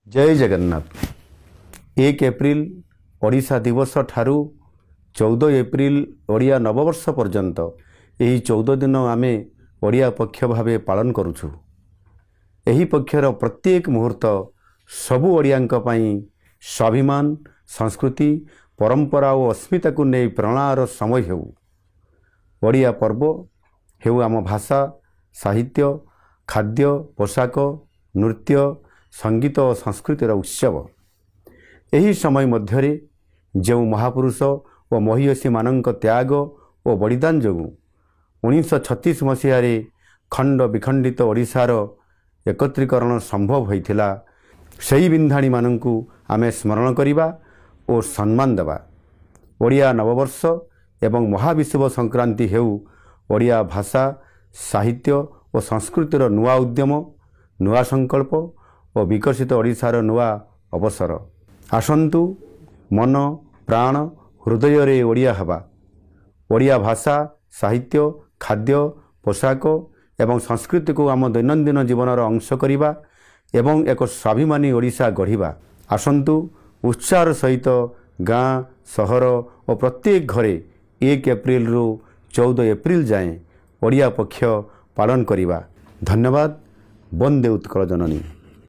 जय जगन्नाथ। 1 एप्रिल ओडिशा दिवस ठारू 14 एप्रिल ओडिया नववर्ष पर्यंत यही 14 दिन आमे ओडिया पक्ष भावे पालन करुछु। एही पक्षर प्रत्येक मुहूर्त सबु ओडियांक पई स्वाभिमान, संस्कृति, परंपरा और अस्मिता को नहीं प्रेरणार समय हेउ। ओडिया पर्व हेउ आम भाषा, साहित्य, खाद्य, पोशाक, नृत्य, संगीत और संस्कृतिर उत्सव। एही समय मध्यरे जो महापुरुष और महिषी मानक त्याग और बलिदान जोगु 1936 मसीह खंड विखंडित ओडिशार एकत्रीकरण संभव होइथिला। सही बिंधाणी मानकु आमे स्मरण करिबा और सम्मान देवा। ओडिया नववर्ष एवं महाविश्व संक्रांति हेउ ओडिया भाषा, साहित्य और संस्कृतिर नुआ उद्यम, नुआ संकल्प और विकसित ओडिशार नुआ अवसर। आसंतु मन, प्राण, हृदय रे ओडिया हवा। ओडिया भाषा, साहित्य, खाद्य, पोशाक एवं संस्कृति को आम दैनंदिन जीवनर अंश करिबा एवं एक स्वाभिमानी ओडिशा गढ़िबा। आसंतु उत्साह सहित गाँ, सहर और प्रत्येक घरे 1 एप्रिल रु 14 एप्रिल जाए ओडिया पक्ष पालन करिबा। धन्यवाद। वंदे उत्कल जननी।